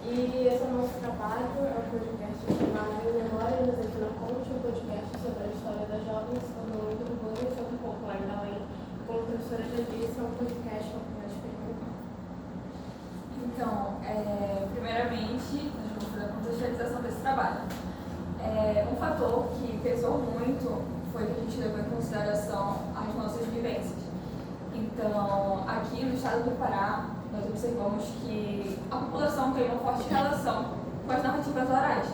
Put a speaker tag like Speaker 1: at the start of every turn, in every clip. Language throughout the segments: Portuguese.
Speaker 1: E esse é o nosso trabalho, é um podcast chamado Memória nos Aqui na Ponte, um podcast sobre a história das jovens, sobre o mundo urbano e sobre o popular da além. Como a professora já disse, é um podcast popular experimental.
Speaker 2: Então, primeiramente, nós vamos fazer a contextualização desse trabalho. Um fator que pesou muito foi que a gente levou em consideração as nossas vivências. Então, aqui no estado do Pará, nós observamos que a população tem uma forte relação com as narrativas orais.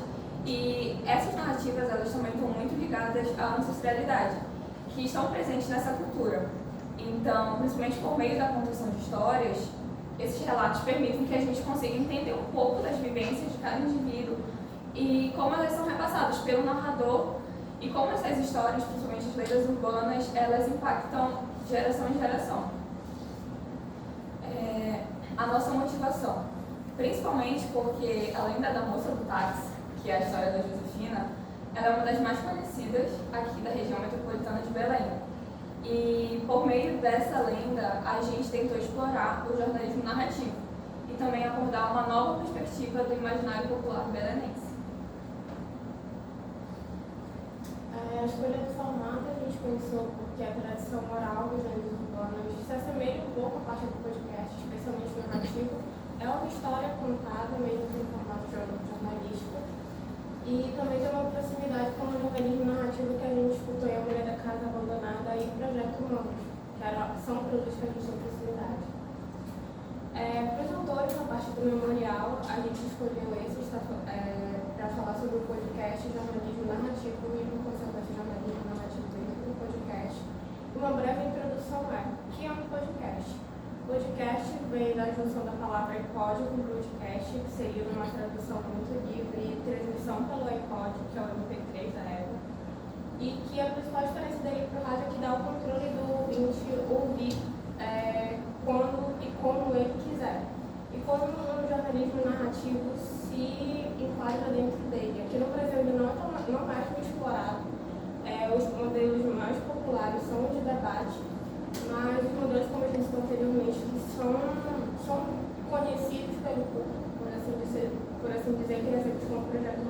Speaker 2: E essas narrativas, elas também estão muito ligadas à ancestralidade, que estão presentes nessa cultura. Então, principalmente por meio da contação de histórias, esses relatos permitem que a gente consiga entender um pouco das vivências de cada indivíduo e como elas são repassadas pelo narrador e como essas histórias, principalmente as lendas urbanas, elas impactam de geração em geração. A nossa motivação, principalmente porque a lenda da moça do táxi, que é a história da Josefina, ela é uma das mais conhecidas aqui da região metropolitana de Belém. E por meio dessa lenda, a gente tentou explorar o jornalismo narrativo e também abordar uma nova perspectiva do imaginário popular belenense.
Speaker 1: A escolha do formato a gente pensou porque a tradição oral dos gêneros urbanos se assemelha um pouco à parte do podcast, especialmente no narrativo. É uma história contada mesmo que no formato jornalístico. E também tem uma proximidade com o jornalismo narrativo que a gente escutou em A Mulher da Casa Abandonada e Projeto Humanos, que são produtos que a gente tem proximidade. Para os autores, na parte do memorial, a gente escolheu esses para falar sobre o podcast jornalismo narrativo e por consequência jornalismo narrativo dentro do podcast. Uma breve introdução que é um podcast. Podcast vem da junção da palavra iPod com broadcast, que seria uma tradução muito livre e transmissão pelo iPod, que é o MP3 da época. E que a principal diferença dele para o rádio é que dá o controle do ouvinte ouvir quando e como ele quiser. E como o jornalismo narrativo se enquadra dentro dele. Aqui no Brasil ele não é tão explorado. Os modelos mais populares são os de debate, mas os modelos, como a gente disse anteriormente, são conhecidos pelo público, por assim dizer, que exemplos como Projeto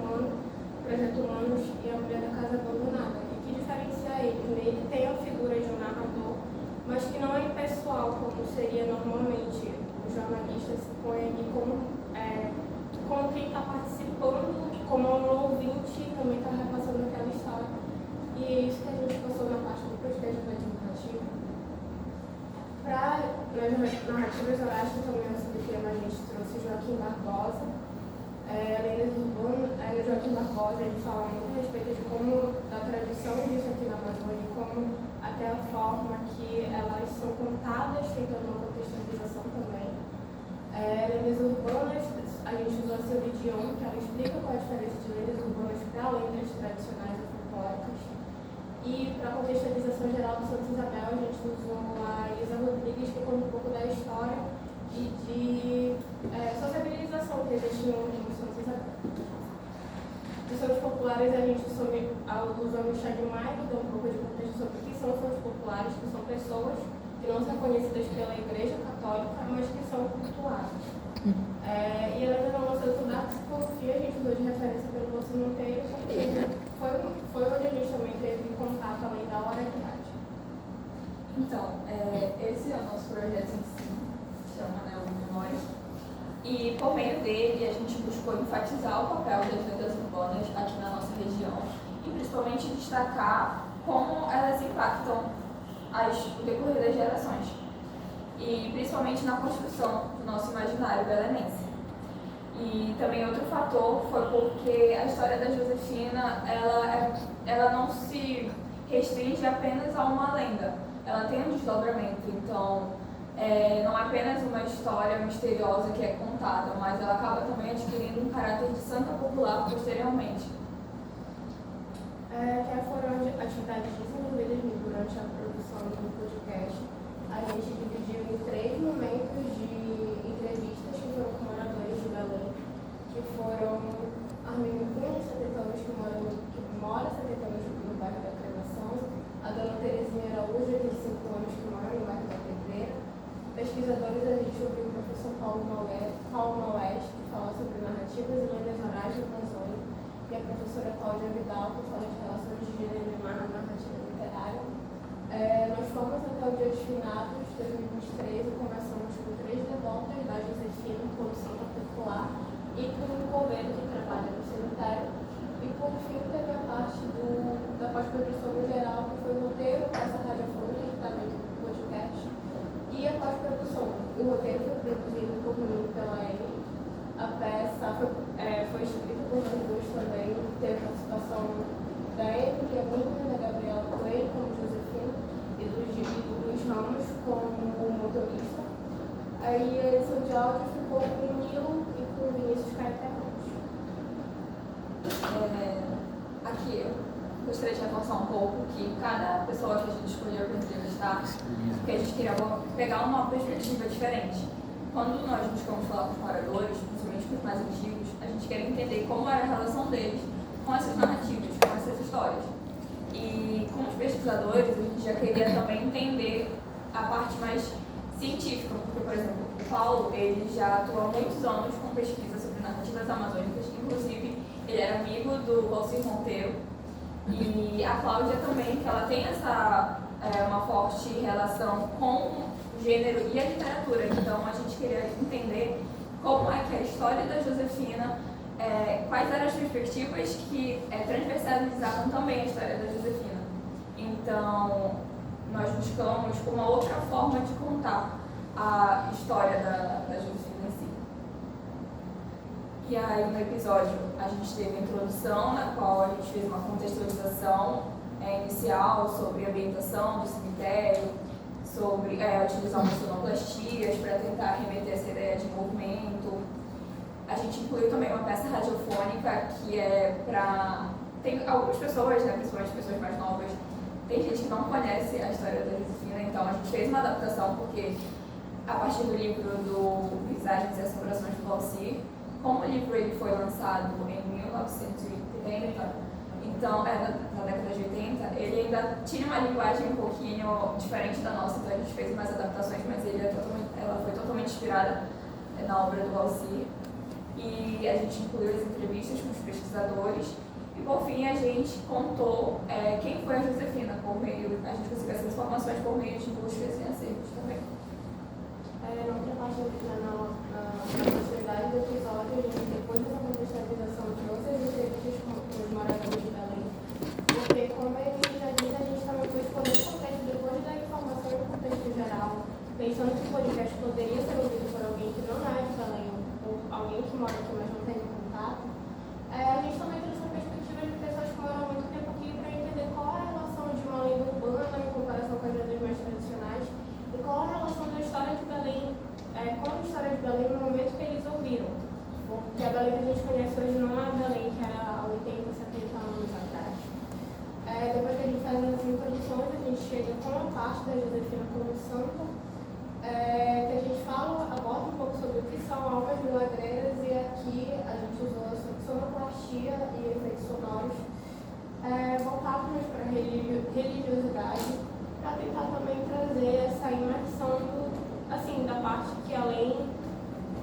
Speaker 1: Humanos e A Mulher da Casa Abandonada. E que diferencia eles? Ele tem a figura de um narrador, mas que não é impessoal, como seria normalmente. O jornalista se põe ali como quem está participando, como um ouvinte também está repassando aquela história. E é isso que a gente passou na parte do podcast narrativo. Para nas narrativas orais, que também é sobre o tema, a gente trouxe Joaquim Barbosa. Lendas urbanas, Joaquim Barbosa, ele fala muito a respeito de como da tradição disso aqui na Amazônia, como até a forma que elas são contadas, tentando uma contextualização também. Lendas urbanas, a gente usou a Silvia Dion, que ela explica qual é a diferença de lendas urbanas para lendas tradicionais e folclóricas. E para a contextualização geral do Santa Isabel, a gente usou a Elisa Rodrigues, que conta um pouco da história e de sociabilização que existe no Santa Isabel. Dos sonhos populares, a gente usou o Michel de Maio, que deu um pouco de contexto sobre o que são os sonhos populares, que são pessoas que não são conhecidas pela Igreja Católica, mas que são cultuadas. E além da nossa estudar psicologia, a gente usou de referência pelo Bolsa Monteiro, porque foi onde a gente também teve contato além da oralidade.
Speaker 2: Então, esse é o nosso projeto em si, chama o Memória. E por meio dele, a gente buscou enfatizar o papel das lendas urbanas aqui na nossa região e principalmente destacar como elas impactam o decorrer das gerações. E principalmente na construção do nosso imaginário belenense. E também outro fator foi porque a história da Josefina, ela não se restringe apenas a uma lenda, ela tem um desdobramento, então não é apenas uma história misteriosa que é contada, mas ela acaba também adquirindo um caráter de santa popular posteriormente.
Speaker 1: Que foram atividades desenvolvidas durante a produção do podcast. A gente dividiu em 3 momentos de entrevistas que foram com moradores de Belém, que foram Arminio Cunha, 70 anos, que mora 70 anos no bairro da Cremação, a dona Terezinha Araújo, 25 anos, que mora no bairro da Pedreira. Pesquisadores, a gente ouviu o professor Paulo Maués, que fala sobre narrativa professora Cláudia Vidal, que fala de relações de gênero e narrativa literária. Nós fomos até o Dia dos Finados, 2023, e conversamos com 3 devotas da Josefina, Comissão Particular, e com um coveiro que trabalha no cemitério. E por fim teve a parte da pós-produção no geral, que foi o roteiro, essa radiofônica que está dentro do podcast, e a pós-produção. O roteiro foi produzido por mim pela Amy. A peça foi escrita por nós dois também, teve a participação da Amy, que é minha, da Gabriela Coelho como Josefina, e do Luiz Ramos como motorista. Aí a edição de áudio ficou com o Nilo e com o Vinícius Caetano.
Speaker 2: Aqui eu gostaria de reforçar um pouco que cada pessoa que a gente escolheu para entrevistar, que a gente queria pegar uma perspectiva diferente. Quando nós buscamos falar com os moradores, principalmente com os mais antigos, a gente quer entender como era a relação deles com essas narrativas, com essas histórias. E com os pesquisadores, a gente já queria também entender a parte mais científica, porque, por exemplo, o Paulo, ele já atua há muitos anos com pesquisa sobre narrativas amazônicas, inclusive ele era amigo do Valcir Monteiro, e a Cláudia também, que ela tem uma forte relação com o gênero e a literatura. Então a gente queria entender como é que a história da Josefina, quais eram as perspectivas que transversalizavam também a história da Josefina. Então nós buscamos uma outra forma de contar a história da Josefina em si. E aí no episódio a gente teve a introdução, na qual a gente fez uma contextualização inicial sobre a ambientação do cemitério, sobre utilizar sonoplastias para tentar remeter essa ideia de movimento. A gente incluiu também uma peça radiofônica que é para... Tem algumas pessoas, né, principalmente pessoas mais novas, tem gente que não conhece a história da Josefina, então a gente fez uma adaptação porque a partir do livro do Visagens e Assombrações do Valcir, como o livro ele foi lançado em 1980, então, na década de 80, ele ainda tinha uma linguagem um pouquinho diferente da nossa, então a gente fez umas adaptações, mas ela foi totalmente inspirada na obra do Valcir. E a gente incluiu as entrevistas com os pesquisadores, e por fim a gente contou quem foi a Josefina, a gente conseguiu essas informações por meio de buscas em acervos também.
Speaker 1: Na outra parte na possibilidade do episódio, a gente, depois dessa contextualização, trouxe as entrevistas com os moradores de Belém, porque, como a gente já disse, a gente também foi escolher o contexto depois da informação no contexto geral, pensando que o podcast poderia ser ouvido por alguém que não é de Belém, ou alguém que mora aqui, mas não tem contato. A gente também trouxe a perspectiva de pessoas que moram há muito tempo aqui para entender qual é a relação de uma lenda urbana em comparação com as lendas mais tradicionais, e qual a relação da história de Belém com a história de Belém no momento que eles ouviram. Porque a Belém que a gente conhece hoje não é a Belém que era há 80, 70 anos atrás. Depois que a gente faz as introduções, a gente chega com a parte da Josefina como santa, que a gente aborda um pouco sobre o que são almas milagreiras, e aqui a gente usou a sonoplastia e efeitos sonoros voltados para a religiosidade, para tentar também trazer essa imersão da parte que, além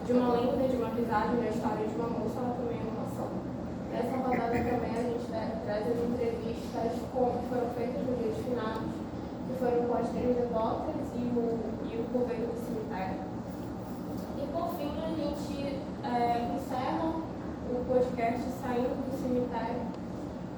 Speaker 1: de uma lenda, de uma visagem da história de uma moça, ela também é uma ação. Nessa rodada também a gente traz as entrevistas que foram feitas no Dia dos Finados, que foram com as 3 devotas e o coveiro do cemitério. E por fim a gente encerra o podcast saindo do cemitério.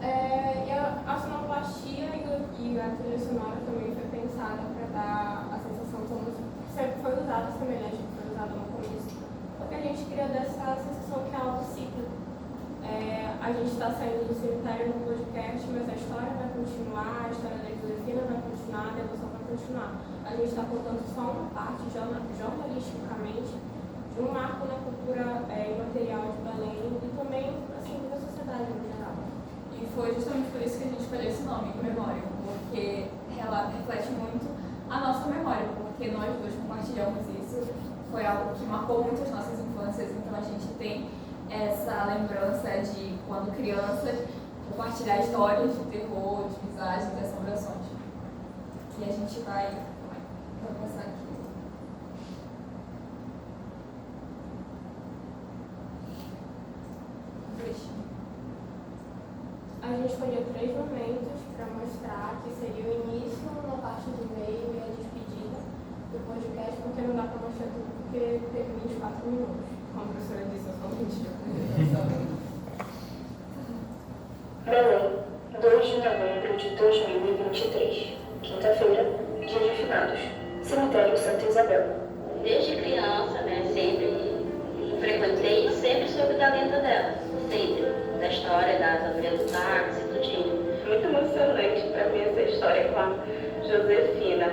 Speaker 1: E a sonoplastia e a trilha sonora também foi pensada para dar a sensação como sempre foi usada, semelhante que foi usada no começo, porque a gente queria dar essa sensação que é algo cíclico. A gente está saindo do cemitério no podcast, mas a história vai continuar, a história da Josefina vai continuar, a devoção vai continuar. A gente está contando só uma parte, jornalisticamente, de um marco na cultura imaterial de Belém e também da sociedade no geral.
Speaker 2: E foi justamente por isso que a gente escolheu esse nome, Memória, porque ela reflete muito a nossa memória, porque nós dois compartilhamos isso, foi algo que marcou muito as nossas infâncias, então a gente tem essa lembrança de, quando crianças, compartilhar histórias de terror, de visagens, de assombrações. E a gente vai passar aqui.
Speaker 1: gente escolheu 3 momentos para mostrar que seria o início, uma parte do meio e a despedida do podcast, porque não dá para mostrar tudo, porque teve 24 minutos. Como a professora disse, eu sou um mentira.
Speaker 3: Belém, 2 de novembro de 2023, quinta-feira, dia de finados, cemitério Santa Isabel.
Speaker 4: Desde criança, sempre frequentei e sempre soube da lenda dela, sempre, da história das André do Táxi e tudinho.
Speaker 5: Muito emocionante para mim essa história com a Josefina.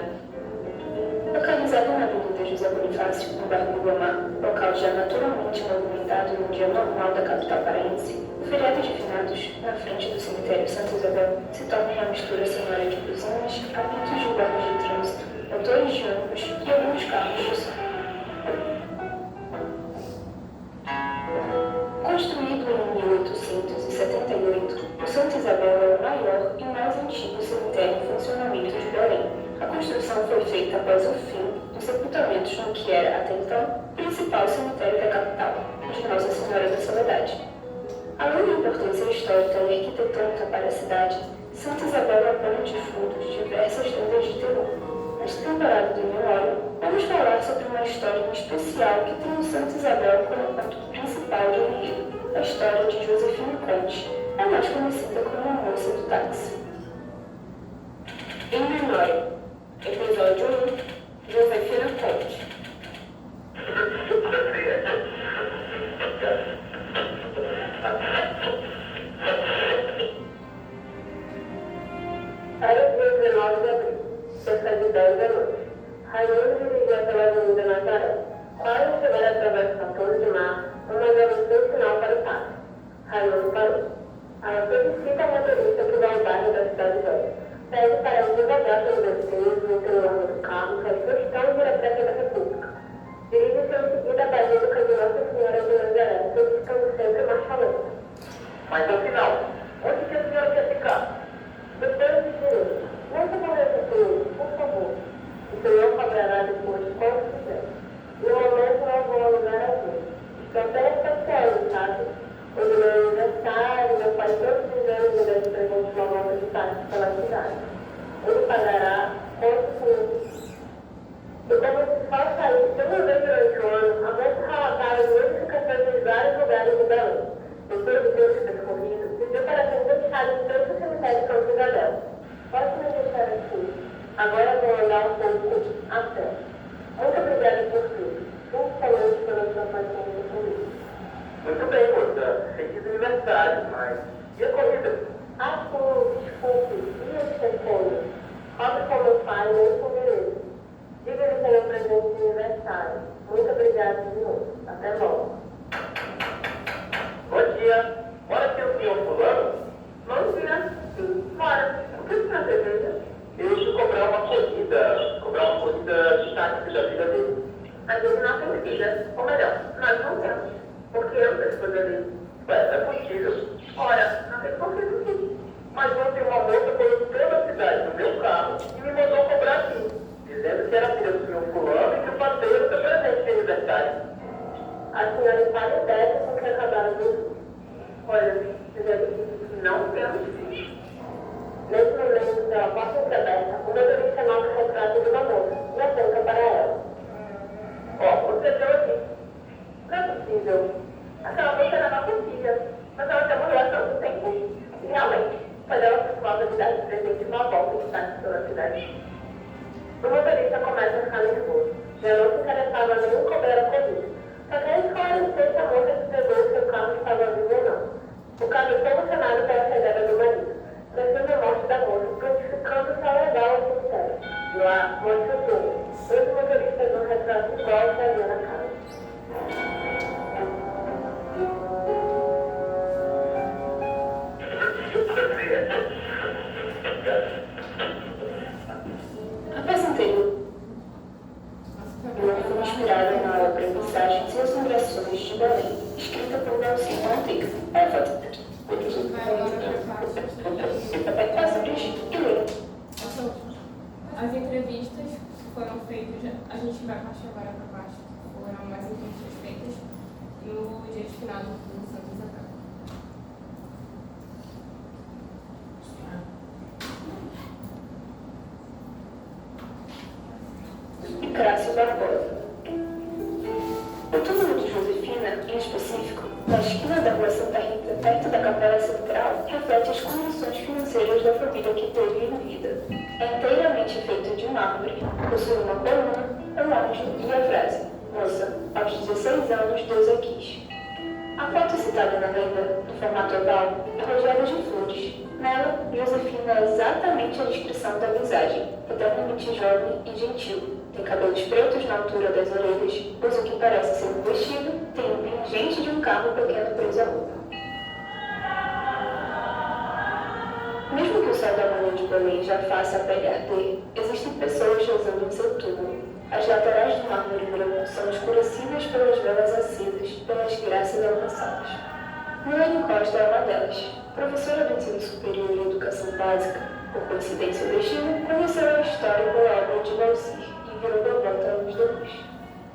Speaker 3: Localizada na Avenida José Bonifácio, no bairro do Guamá, local já naturalmente movimentado no dia normal da capital paraense, o feriado de finados, na frente do cemitério Santa Isabel, se torna uma mistura sonora de buzinas, apitos de guardas de trânsito, motores de ônibus e alguns carros de som. Construído em 1878, o Santa Isabel é o maior e mais antigo cemitério em funcionamento de Belém. A construção foi feita após o fim dos sepultamentos no que era, até então, o principal cemitério da capital, de Nossa Senhora da Soledade. Além da importância histórica e arquitetônica para a cidade, Santa Isabel é pano de fundo de diversas lendas de terror. Nesta temporada do Memória, vamos falar sobre uma história em especial que tem o Santa Isabel como ponto principal do enredo, a história de Josefina Conte, a mais conhecida como a Moça do Táxi. Em memória, episódio 1, Josefina Conte.
Speaker 5: Era o dia 19 de abril, cerca de 10 da noite. Raimundo dirigia pela Avenida Nazaré. Quase chegar à Travessa 14 de Março, uma anunciou o sinal para o táxi. Raimundo parou. Ela solicita ao motorista que vai ao bairro da Cidade Velha. Pede para ir devagar pelo despejo, pelo largo do carro, faz questão de ir à Praça da República. Dirige-se em seguida à Basílica de Nossa Senhora de Nazaré, solicitando sempre marcha lenta.
Speaker 6: Mas afinal, onde que a senhora quer ficar?
Speaker 5: Depois de direito, não se conversa comigo, por favor. O senhor cobrará depois quanto quiser. No momento não vou a lugar algum. Estou apenas passeando, sabe? Hoje é meu aniversário, meu pai todos os anos me deu de presente uma volta de táxi pela cidade. Ele pagará quanto for. E como se faça isso uma vez durante o ano, a moça relatava notificações em vários lugares de Belém. Depois do tempo percorrido, pediu para ser deixado em todo o cemitério de Santa Isabel. Posso me deixar aqui? Agora vou andar um pouco a pé. Muito obrigada por tudo, principalmente pela sua paciência comigo.
Speaker 6: Muito bem, moça. Feliz aniversário, mas... E a corrida?
Speaker 5: Ah, sim, desculpe, e os telefones? Robe com meu pai, nem com beleza. Diga-lhe que é meu presente de aniversário. Muito obrigada de novo. Até logo.
Speaker 6: Bom dia. Bora ter o senhor fulano?
Speaker 5: Bom dia. Sim, bora. O que você deseja?
Speaker 6: Eu estou cobrar uma corrida de táxi da vida dele.
Speaker 5: A gente não tem filha. Ou melhor, nós não temos. Porque eu sou esposa dele.
Speaker 6: Ué, é possível.
Speaker 5: Ora, não tem por que não tem.
Speaker 6: Mas ontem uma moça foi pela cidade no meu carro e me mandou cobrar aqui, dizendo que era filha do senhor fulano e que o passeio era o seu presente de aniversário.
Speaker 5: A senhora está em débito com o que acabaram de dizer. Olha, eu já disse que não temos filhos. Nesse momento, pela porta entreaberta, o motorista nota o retrato de uma moça e aponta para ela.
Speaker 6: Ó, você deu aqui.
Speaker 5: Não é possível. Aquela moça era nossa filha, mas ela já morreu há tanto tempo. E realmente, foi ela por falta de dar de presente uma volta de táxi pela cidade. O motorista começa a ficar nervoso. Já não se interessava nem em cobrar a corrida. Só quer esclarecer se a moça que pegou o seu carro estava viva ou não. O caso foi solucionado pela chegada do marido, prestando a morte da moça, prontificando-se a levá-la ao cemitério. De lá, mostra o túmulo. Outro motorista viu um retrato igual ao que havia na casa.
Speaker 3: A peça anterior foi inspirada na obra Mensagens e Assombrações de Belém, escrita por Nelson Monteiro. Passa, Brigitte, e lê.
Speaker 1: As entrevistas foram feitas, a gente vai partir agora para baixo, foram as entrevistas feitas no dia de final do Santa Isabel.
Speaker 3: Inácio Barbosa. O túmulo de Josefina, em específico, na esquina da rua Santa Rita, perto da Capela Central, reflete as condições financeiras da família que teve em vida. É inteiramente feito de mármore, possui uma coluna, um anjo e a frase: "Moça, aos 16 anos Deus a quis". A foto citada na lenda, no formato oval, é rodeada de flores. Nela, Josefina é exatamente a descrição da visagem, eternamente jovem e gentil. Tem cabelos pretos na altura das orelhas, usa o que parece ser um vestido, tem um pingente de um carro pequeno preso à roupa. Mesmo que o céu da manhã de Belém já faça a pele arder, existem pessoas rezando em seu túmulo. As laterais do mármore branco são escurecidas pelas velas acesas, pelas graças alcançadas. Milene Costa é uma delas. Professora do ensino superior e educação básica, por coincidência ou destino, conheceu a história da obra de Valcir e virou devota à luz da luz.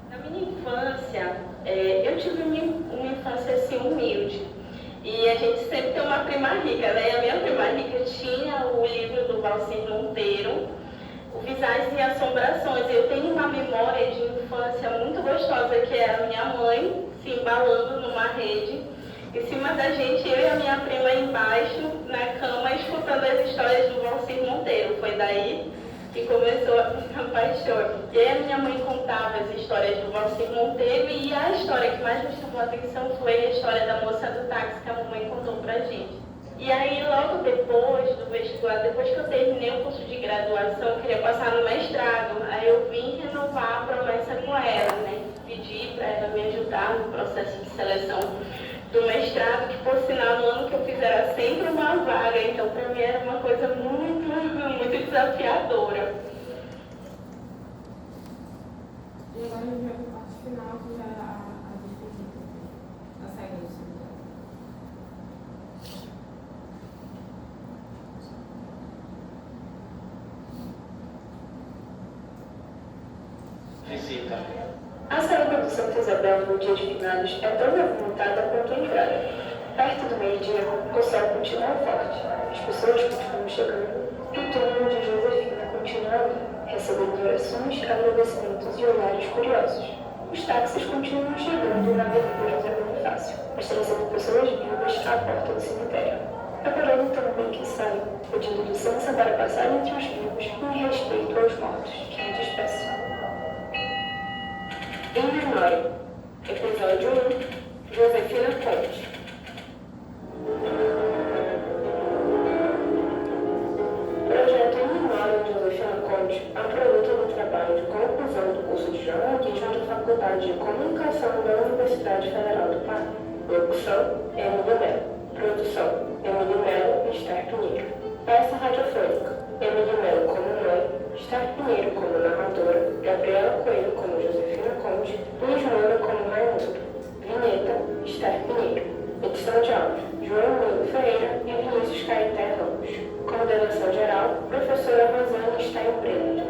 Speaker 4: Na minha infância, eu tive uma infância assim humilde. E a gente sempre tem uma prima rica, né? E a minha prima rica tinha o livro do Valcir Monteiro, o Visagem e Assombrações. Eu tenho uma memória de infância muito gostosa, que é a minha mãe se embalando numa rede, em cima da gente, eu e a minha prima embaixo, na cama, escutando as histórias do Valcir Monteiro. Foi daí que começou a minha paixão. E aí a minha mãe contava as histórias do Valcir Monteiro, e a história que mais me chamou a atenção foi a história da moça do táxi que a mamãe contou pra gente. E aí, logo depois do vestibular, depois que eu terminei o curso de graduação, eu queria passar no mestrado. Aí eu vim renovar a promessa com ela, né? Pedi para ela me ajudar no processo de seleção do mestrado, que por sinal no ano que eu fiz era sempre uma vaga, então para mim era uma coisa muito desafiadora.
Speaker 1: E agora a gente vai para a parte final, que já é a despedida, a saída do cemitério.
Speaker 6: Visita.
Speaker 3: A saída do Santa Isabel no dia de finados é tão movimentada quanto a entrada. Perto do meio-dia, o sol continua forte, as pessoas continuam chegando e o túmulo de Josefina continua ali, recebendo orações, agradecimentos e olhares curiosos. Os táxis continuam chegando na abertura da Bonifácio, mas trazendo pessoas vivas à porta do cemitério. Apelando também que saiam, pedindo licença para passar entre os vivos em respeito aos mortos, que me despeçam. Em memória, episódio 1, Josefina Conte. O projeto Em Memória de Josefina Conte é um produto do trabalho de conclusão do curso de jornalismo da Faculdade de Comunicação da Universidade Federal do Pará. Locução, Emílio Melo. Produção, Emílio Melo e Esther Pinheiro. Peça radiofônica, Emílio Melo como mãe, Esther Pinheiro como narradora, Gabriela Coelho como Josefina Conte, Luiz Moura como Raimundo. Vinheta, Esther Pinheiro. Edição de áudio, João Milo Ferreira e Vinícius Caeté Ramos. Coordenação geral, professora Rosane Steinbrenner.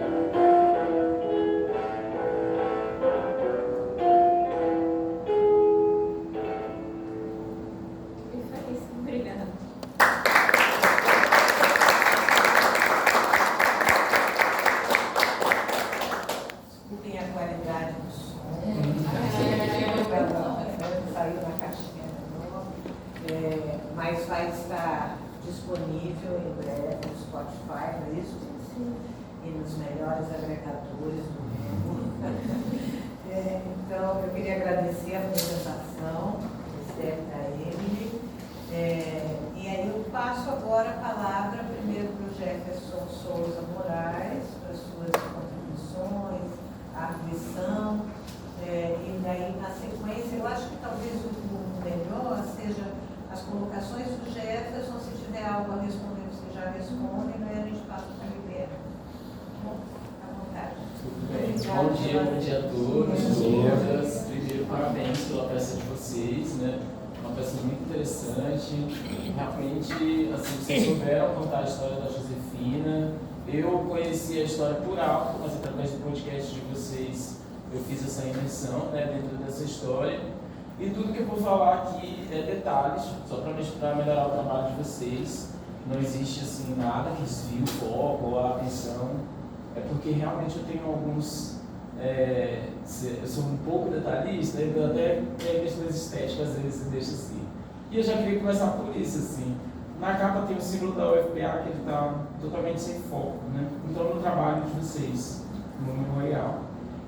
Speaker 1: Obrigada.
Speaker 7: Desculpem a qualidade do som. Saiu na caixinha de novo. Mas vai estar disponível em breve no Spotify, não é isso? Sim. E nos melhores agregadores do mundo. Então, eu queria agradecer a apresentação da Emily. E aí eu passo agora a palavra primeiro para o Jefferson Souza Moraes, para as suas contribuições, a arguição, e daí na sequência, eu acho que talvez o melhor seja as colocações do Jefferson, se tiver algo a responder, você já responde, e aí a gente passa para o Ribeiro. Bom, à vontade.
Speaker 8: Tudo bem. Bom dia a todos, todas. Primeiro, parabéns pela peça de vocês, né? Uma peça muito interessante. Realmente, assim, vocês souberam contar a história da Josefina. Eu conheci a história por alto, mas através do podcast de vocês eu fiz essa imersão, né, dentro dessa história. E tudo que eu vou falar aqui é detalhes, só para melhorar o trabalho de vocês. Não existe assim nada que desvie o foco ou a atenção. É porque realmente eu tenho alguns eu sou um pouco detalhista, então até questões estéticas às vezes deixa assim. E eu já queria começar por isso, assim. Na capa tem o símbolo da UFPA que ele está totalmente sem foco, né? Então no trabalho de vocês, no memorial.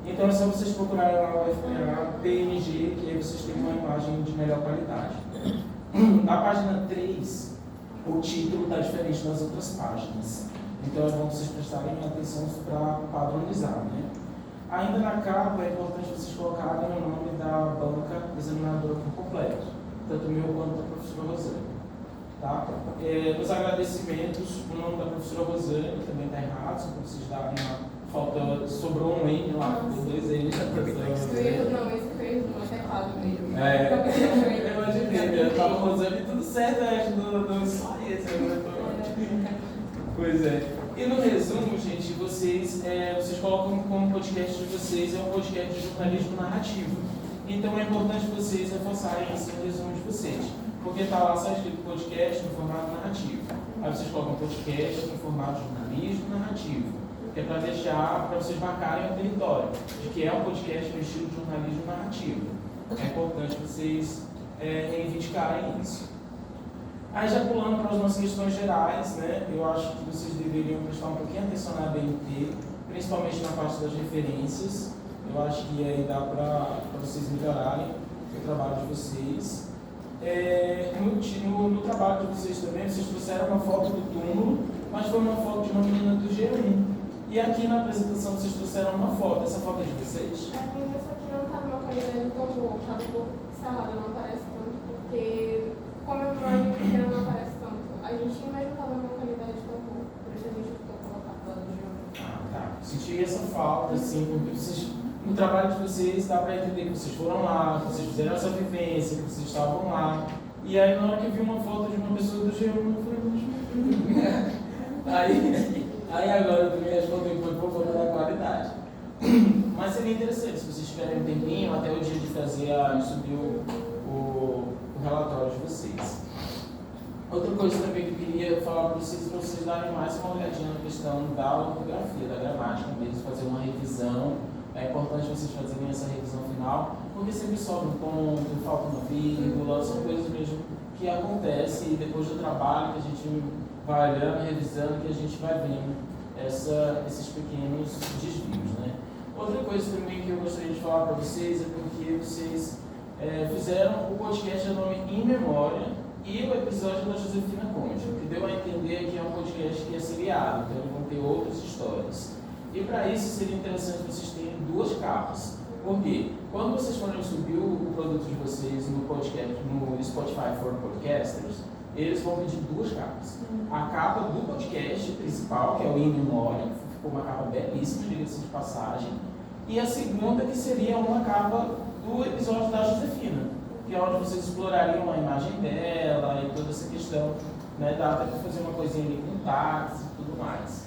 Speaker 8: Então é só vocês procurarem lá o UFPA, PNG, que aí vocês têm uma imagem de melhor qualidade. Na página 3, o título está diferente das outras páginas. Então é bom vocês prestarem atenção para padronizar, né? Ainda na capa é importante vocês colocarem o nome da banca examinadora por completo, tanto meu quanto da professora Rosane. Tá? Nos agradecimentos, o nome da professora Rosane também está errado, só para vocês darem uma. Sobrou um N lá, ficou 2 N da professora Rosane.
Speaker 2: Não, esse foi o errado mesmo.
Speaker 8: Eu imaginei, eu estava Rosane tudo certo, acho não só esse, Pois é. E no resumo, gente, vocês colocam como podcast de vocês é um podcast de jornalismo narrativo. Então é importante vocês reforçarem isso no resumo de vocês. Porque está lá só escrito podcast no formato narrativo. Aí vocês colocam podcast no formato jornalismo narrativo. Que é para deixar, para vocês marcarem o território, de que é um podcast no estilo de jornalismo narrativo. É importante vocês reivindicarem isso. Aí já pulando para as nossas questões gerais, né, eu acho que vocês deveriam prestar um pouquinho atenção na ABNT, principalmente na parte das referências. Eu acho que aí dá para vocês melhorarem o trabalho de vocês. No trabalho de vocês também, vocês trouxeram uma foto do túmulo, mas foi uma foto de uma menina do G1. E aqui na apresentação vocês trouxeram uma foto. Essa foto é de vocês?
Speaker 1: Essa aqui não está numa qualidade tão boa, está um pouco pixelada, não aparece tanto, porque como é uma imagem pequena não aparece tanto. A gente mesmo estava numa qualidade tão boa, por isso a gente optou colocar do lado de G1.
Speaker 8: Ah, tá. Senti essa falta, assim, porque vocês, no trabalho de vocês dá para entender que vocês foram lá, que vocês fizeram essa vivência, que vocês estavam lá. E aí na hora que eu vi uma foto de uma pessoa do G1, eu falei, aí agora eu também respondei que foi por conta da qualidade. Mas seria interessante, se vocês tiverem um tempinho, até o dia de fazer subir o relatório de vocês. Outra coisa também que eu queria falar para vocês darem mais uma olhadinha na questão da ortografia, da gramática mesmo, fazer uma revisão. É importante vocês fazerem essa revisão final, porque sempre sobra um ponto, falta uma vírgula, são coisas mesmo que acontecem e depois do trabalho que a gente vai olhando, revisando, que a gente vai vendo esses pequenos desvios, né? Outra coisa também que eu gostaria de falar para vocês é porque vocês fizeram o podcast de nome Em Memória e o episódio da Josefina Conde, o que deu a entender que é um podcast que é seriado, então vão ter outras histórias. E para isso seria interessante vocês terem 2 capas. Por quê? Quando vocês forem subir o produto de vocês no podcast, no Spotify for Podcasters, eles vão pedir 2 capas. A capa do podcast principal, que é o Em Memória, ficou uma capa belíssima, diga-se de passagem. E a segunda, que seria uma capa do episódio da Josefina, que é onde vocês explorariam a imagem dela e toda essa questão, né? Dá até para fazer uma coisinha ali com táxi e tudo mais.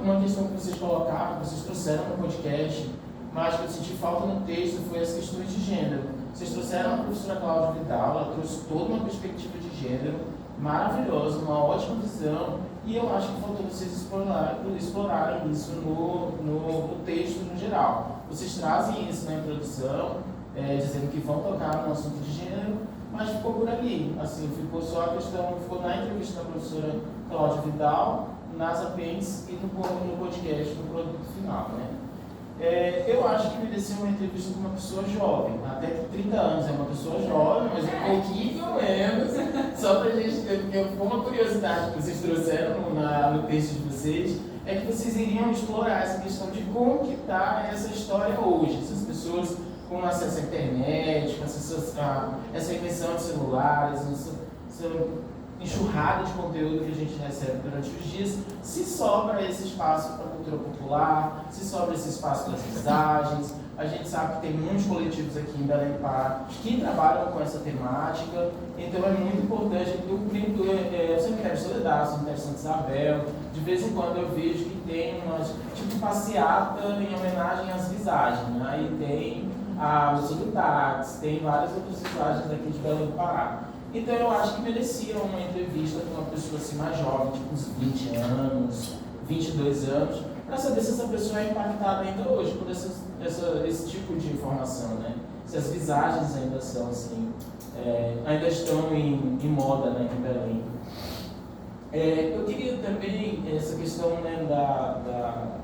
Speaker 8: Uma questão que vocês colocaram, que vocês trouxeram no podcast, mas que eu senti falta no texto, foi as questões de gênero. Vocês trouxeram a professora Cláudia Vidal, ela trouxe toda uma perspectiva de gênero maravilhosa, uma ótima visão, e eu acho que faltou vocês explorarem isso no texto no geral. Vocês trazem isso na introdução, dizendo que vão tocar no assunto de gênero, mas ficou por ali, assim, ficou só a questão, ficou na entrevista da professora Cláudia Vidal, nas apêndices e no podcast, no produto final, né? Eu acho que merecia uma entrevista com uma pessoa jovem, até que 30 anos é uma pessoa jovem, mas um pouquinho menos, só pra gente ter, porque foi uma curiosidade que vocês trouxeram no texto de vocês, é que vocês iriam explorar essa questão de como que está essa história hoje, essas pessoas com acesso à internet, com acesso essa invenção de celulares, essa enxurrada de conteúdo que a gente recebe durante os dias, se sobra esse espaço para a cultura popular, se sobra esse espaço para as visagens. A gente sabe que tem muitos coletivos aqui em Belém do Pará que trabalham com essa temática, então é muito importante. Eu sempre quero Soledade, sempre quero Santa Isabel, de vez em quando eu vejo que tem uma tipo passeata em homenagem às visagens, né? Aí tem a Moça do Táxi, tem várias outras visagens aqui de Belém do Pará. Então eu acho que merecia uma entrevista com uma pessoa assim mais jovem, tipo uns 20 anos, 22 anos, para saber se essa pessoa é impactada ainda hoje por esse tipo de informação, né? Se as visagens ainda são assim, ainda estão em moda, né, em Belém. Eu queria também essa questão, né,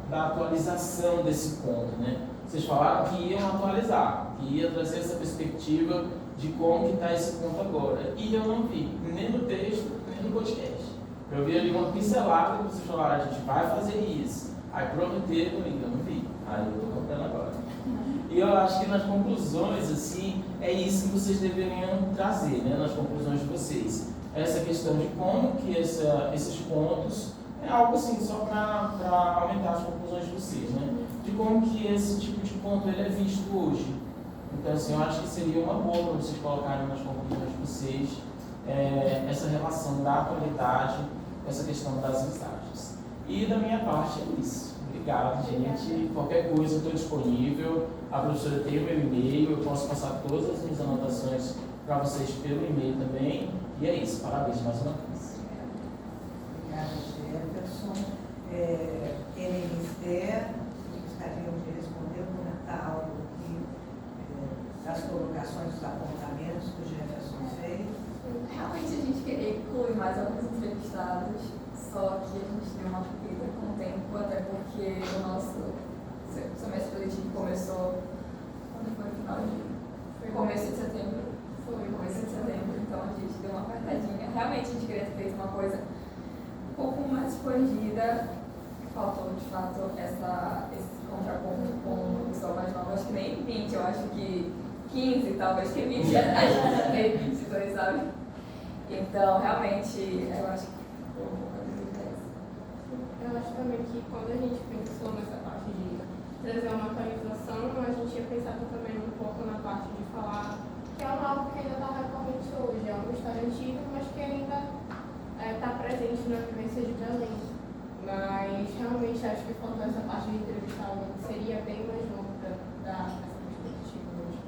Speaker 8: da atualização desse ponto, né? Vocês falaram que iam atualizar, que ia trazer essa perspectiva de como que está esse ponto agora. E eu não vi, nem no texto, nem no podcast. Eu vi ali uma pincelada que vocês falaram, a gente vai fazer isso. Aí prometeram e eu não vi. Aí eu estou contando agora. E eu acho que nas conclusões, assim, é isso que vocês deveriam trazer, né, nas conclusões de vocês. Essa questão de como que esses pontos, é algo assim, só para aumentar as conclusões de vocês, né? De como que esse tipo de ponto ele é visto hoje. Então, assim, eu acho que seria uma boa para vocês colocarem nas conclusões de vocês essa relação da atualidade com essa questão das visagens. E da minha parte é isso. Obrigado, gente. Qualquer coisa eu estou disponível. A professora tem o meu e-mail, eu posso passar todas as minhas anotações para vocês pelo e-mail também. E é isso. Parabéns mais uma vez.
Speaker 7: Obrigada, Jefferson. Esther, gostariam de responder, comentar algo aqui das colocações dos apontamentos que o Jefferson fez.
Speaker 2: Realmente a gente queria incluir mais alguns entrevistados, só que a gente deu uma corrida com o tempo, até porque o nosso semestre letivo começou quando foi o final de começo de setembro. Foi começo de setembro, então a gente deu uma apertadinha. Realmente a gente queria ter feito uma coisa um pouco mais escondida. Faltou de fato esse contraponto com o pessoal mais novo. Acho que nem 20, eu acho que 15, talvez que 20, a gente tem 22, sabe? Então, realmente, eu acho que foi um pouco
Speaker 1: Eu acho também que quando a gente pensou nessa parte de trazer uma atualização, a gente tinha pensado também um pouco na parte de falar que é algo que ainda está recorrente hoje, é uma história antiga, mas que ainda está presente na vivência de Belém. Mas realmente acho que faltou essa parte de entrevistar alguém que seria bem mais novo para dar essa perspectiva hoje.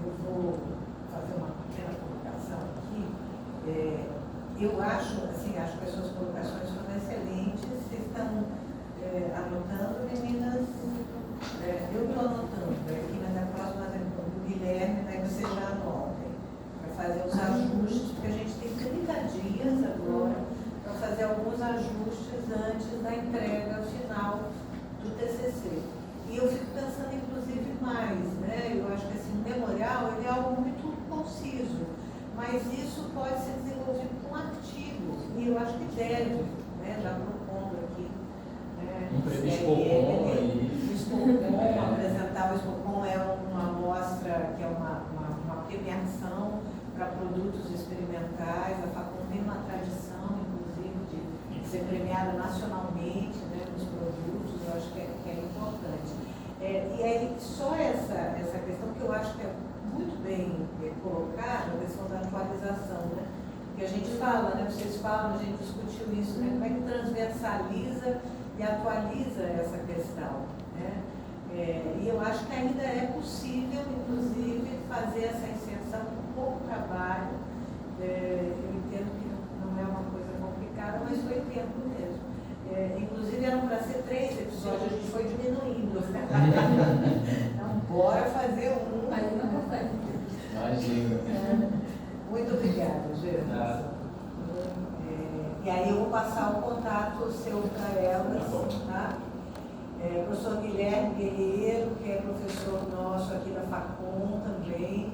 Speaker 7: Eu vou fazer uma pequena colocação aqui. Eu acho que as suas colocações foram excelentes. Vocês estão anotando, meninas? Eu estou anotando aqui, mas a próxima do Guilherme, daí vocês já anotem, para fazer os ajustes, porque a gente tem 30 dias agora para fazer alguns ajustes antes da entrega final do TCC. E eu fico pensando, inclusive, mais, né? Eu acho que o memorial ele é algo muito conciso, mas isso pode ser desenvolvido com artigos, e eu acho que deve, né? Já propondo aqui. Apresentar o Scopom é uma amostra que é uma premiação para produtos experimentais. A Facom tem uma tradição, inclusive, de ser premiada nacionalmente, né, nos produtos. Eu acho que é importante. E aí, só essa questão que eu acho que é muito bem colocada, a questão da atualização, né? Que a gente fala, né? Vocês falam, a gente discutiu isso, né? Como é que transversaliza e atualiza essa questão, né? E eu acho que ainda é possível, inclusive, fazer essa inserção com pouco trabalho. Eu entendo que não é uma coisa complicada, mas foi tempo mesmo. Inclusive, eram para ser 3 episódios, a gente foi diminuindo. Então, bora fazer um.
Speaker 2: Mas não consegue.
Speaker 8: Imagina.
Speaker 7: Muito obrigada, Gê. E aí eu vou passar o contato seu para elas, tá? Professor Guilherme Guerreiro, que é professor nosso aqui da Facom também.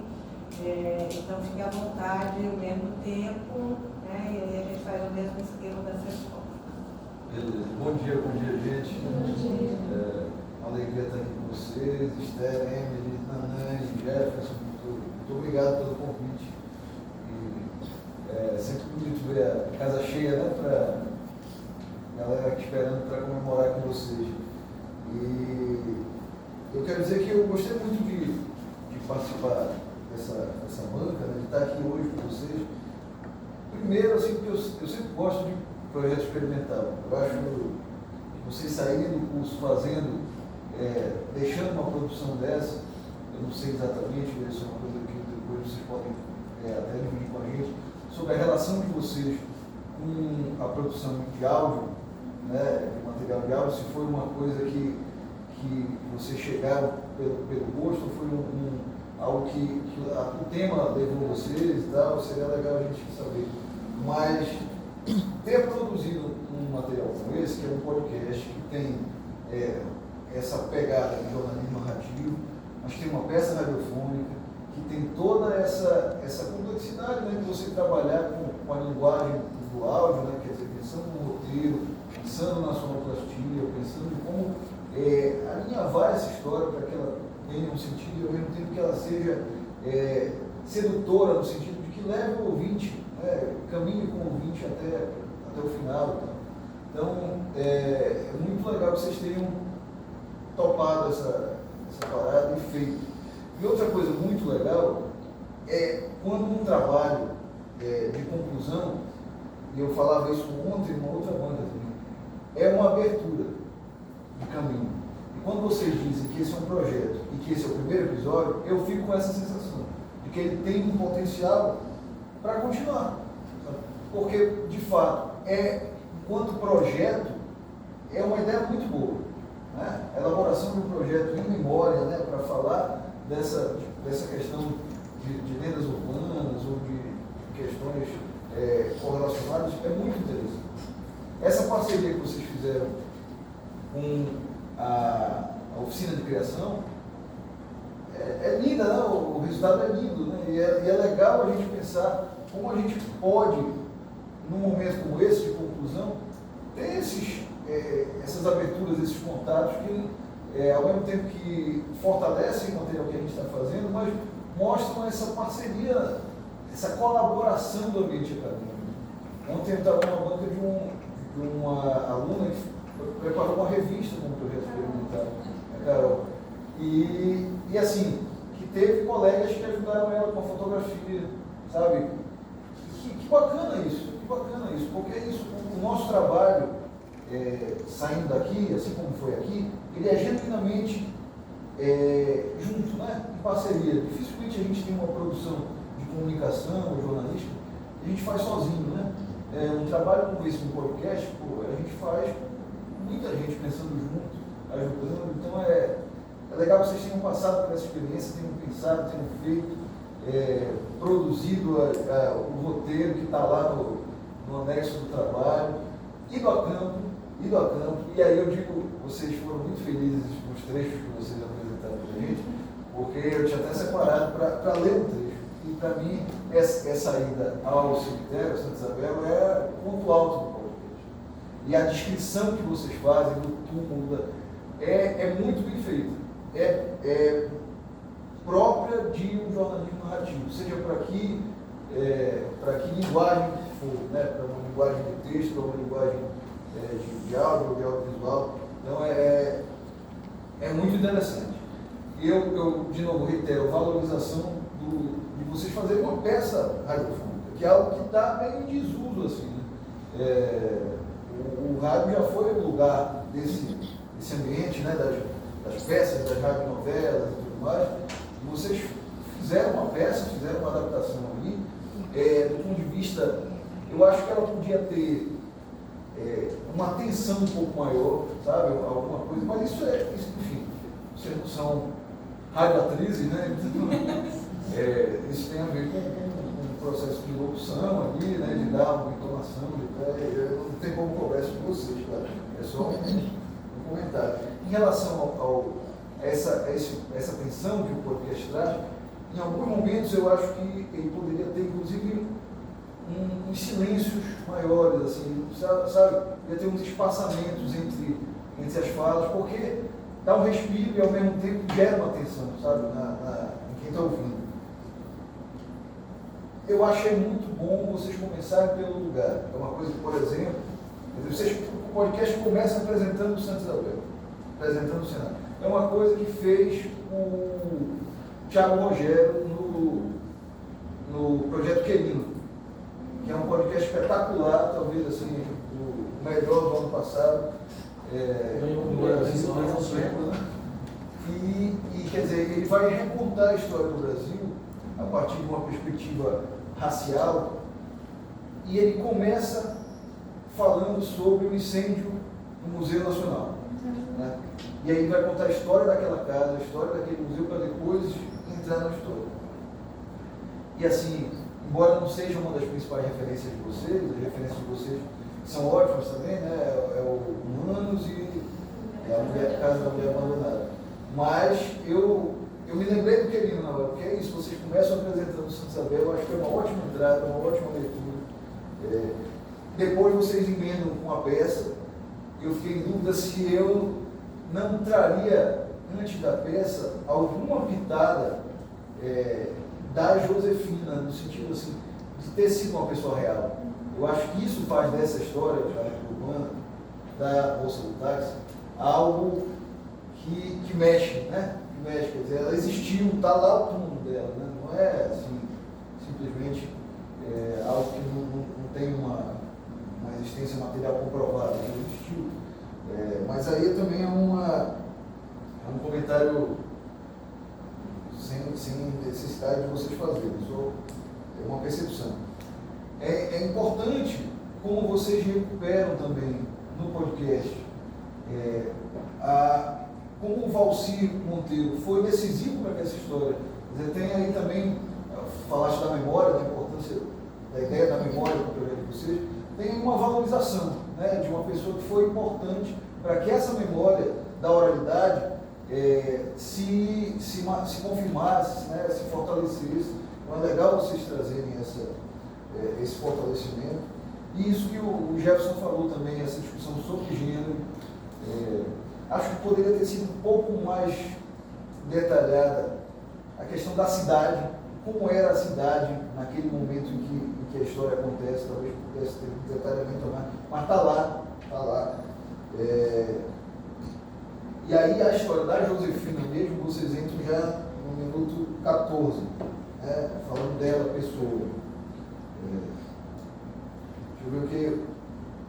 Speaker 7: Então fique à vontade, ao mesmo tempo, né? E aí a gente faz o mesmo esquema da sessão.
Speaker 9: Beleza. Bom dia, gente. Bom dia. Alegria estar aqui com vocês, Esther, Emily, Nanane, Jefferson. Muito obrigado pelo convite. É sempre bonito ver a casa cheia, né, para a galera aqui esperando para comemorar com vocês. E eu quero dizer que eu gostei muito de participar dessa banca, né, de estar aqui hoje com vocês. Primeiro, assim, porque eu sempre gosto de projeto experimental. Eu acho que vocês saindo do curso, fazendo, deixando uma produção dessa, eu não sei exatamente, isso é uma coisa que depois vocês podem até dividir com a gente, sobre a relação de vocês com a produção de áudio, né, de material de áudio, se foi uma coisa que vocês chegaram pelo gosto, ou foi algo que o tema levou vocês e tal, seria legal a gente saber. Mas ter produzido um material como esse, que é um podcast que tem essa pegada de jornalismo narrativo, mas tem uma peça radiofônica, que tem toda essa complexidade, né, de você trabalhar com a linguagem do áudio, né, quer dizer, pensando no roteiro, pensando na sonoplastia, pensando em como alinhavar essa história para que ela tenha um sentido e ao mesmo tempo que ela seja sedutora, no sentido de que leve o ouvinte, né, caminhe com o ouvinte até o final. Tá? Então, é muito legal que vocês tenham topado essa parada e feito. E outra coisa muito legal é quando um trabalho de conclusão, e eu falava isso ontem numa outra banda também, é uma abertura de caminho. E quando vocês dizem que esse é um projeto e que esse é o primeiro episódio, eu fico com essa sensação de que ele tem um potencial para continuar. Sabe? Porque, de fato, enquanto projeto, é uma ideia muito boa. Né? A elaboração de um projeto em memória, né, para falar dessa questão de lendas urbanas ou de questões correlacionadas é muito interessante. Essa parceria que vocês fizeram com a oficina de criação é linda, né? O resultado é lindo, né? E é legal a gente pensar como a gente pode, num momento como esse de conclusão, ter essas aberturas, esses contatos que ao mesmo tempo que fortalecem o material que a gente está fazendo, mas mostram essa parceria, essa colaboração do ambiente acadêmico. Ontem eu estava numa banca de uma aluna que preparou uma revista como projeto experimental, a Carol. E assim, que teve colegas que ajudaram ela com a fotografia, sabe? Que bacana isso, porque é isso, o nosso trabalho saindo daqui, assim como foi aqui, ele é genuinamente junto, né? Em parceria. Dificilmente a gente tem uma produção de comunicação ou jornalística, a gente faz sozinho, né? Um trabalho como esse no podcast, a gente faz com muita gente pensando junto, ajudando. Então é legal que vocês tenham passado por essa experiência, tenham pensado, tenham feito, produzido o roteiro que está lá no anexo do trabalho, ido a campo. E aí eu digo, vocês foram muito felizes nos trechos que vocês apresentaram para a gente, porque eu tinha até separado para ler um trecho. E para mim, essa ida ao cemitério, Santa Isabel, é o ponto alto do podcast. E a descrição que vocês fazem do túmulo é muito bem feita. É própria de um jornalismo narrativo, seja para que linguagem for, né? Para uma linguagem de texto, para uma linguagem de áudio ou de audiovisual. Então é muito interessante. E eu de novo reitero, a valorização de vocês fazerem uma peça radiofônica, que é algo que está meio em desuso, assim, né? O rádio já foi o lugar desse ambiente, né? Das peças, das radionovelas e tudo mais. E vocês fizeram uma peça, fizeram uma adaptação ali, do ponto de vista, eu acho que ela podia ter uma atenção um pouco maior, sabe, alguma coisa, mas isso enfim, vocês não são radioatrizes, né? Isso tem a ver com o processo de locução ali, né? De dar uma entonação, não tem como conversa com vocês, claro, é só um comentário. Em relação a essa tensão que o podcast traz, em alguns momentos eu acho que ele poderia ter, inclusive, uns silêncios maiores, assim, sabe? Ia ter uns espaçamentos entre as falas, porque dá um respiro e ao mesmo tempo gera uma tensão, sabe? Em quem está ouvindo. Eu achei muito bom vocês começarem pelo lugar. É uma coisa que, por exemplo, o podcast começa apresentando o Santa Isabel, apresentando o cenário. É uma coisa que fez o Thiago Rogério no Projeto Querino, que é um podcast espetacular, talvez assim, o melhor do ano passado, no Brasil, né? E quer dizer, ele vai recontar a história do Brasil a partir de uma perspectiva racial, e ele começa falando sobre o incêndio no Museu Nacional. Né? E aí vai contar a história daquela casa, a história daquele museu, para depois entrar na história. E assim, embora não seja uma das principais referências de vocês, as referências de vocês são ótimas também, né? É o Humanos e a Casa da Mulher Abandonada. Mas eu me lembrei do Querino na hora, porque é isso, vocês começam apresentando Santa Isabel, eu acho que é uma ótima entrada, uma ótima leitura. Depois vocês emendam com a peça. Eu fiquei em dúvida se eu não traria, antes da peça, alguma pitada da Josefina, no sentido assim, de ter sido uma pessoa real. Eu acho que isso faz dessa história urbana, da Moça do Táxi, algo que mexe, né? Que mexe, quer dizer, ela existiu, está lá o túmulo dela, né? Não é assim, simplesmente algo que não tem uma existência material comprovada, ela existiu. Mas aí também é um comentário sem necessidade de vocês fazerem, é uma percepção. É importante como vocês recuperam também no podcast, como o Valcir Monteiro foi decisivo para essa história. Quer dizer, tem aí também, falaste da memória, da importância da ideia da memória do projeto de vocês, tem uma valorização, né, de uma pessoa que foi importante para que essa memória da oralidade se confirmasse, né, se fortalecesse. Então é legal vocês trazerem esse fortalecimento. E isso que o Jefferson falou também, essa discussão sobre gênero, acho que poderia ter sido um pouco mais detalhada a questão da cidade, como era a cidade naquele momento em que a história acontece, talvez pudesse ter um detalhamento mais, mas está lá. E aí a história da Josefina mesmo, vocês entram já no minuto 14, né, falando dela, pessoa. Deixa eu ver o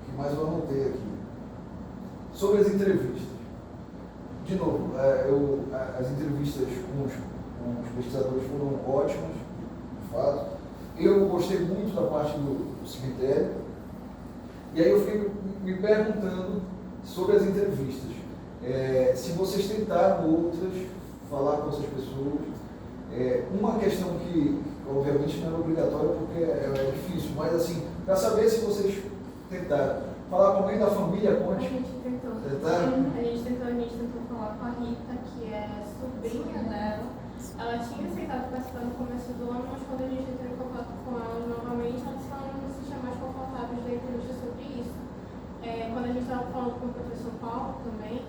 Speaker 9: que mais eu anotei aqui. Sobre as entrevistas. De novo, as entrevistas com os pesquisadores foram ótimas, de fato. Eu gostei muito da parte do cemitério. E aí eu fiquei me perguntando sobre as entrevistas. Se vocês tentaram outras, falar com essas pessoas. Uma questão que, obviamente, não era obrigatória porque é difícil, mas assim, para saber se vocês tentaram falar com alguém da família, conte.
Speaker 1: A gente tentou. A gente tentou falar com a Rita, que é sobrinha dela. Ela tinha aceitado participar no começo do ano, mas quando a gente entrou em contato com ela novamente, ela disse que ela não se sentia mais confortável de dar entrevista sobre isso. Quando a gente estava falando com o professor Paulo também,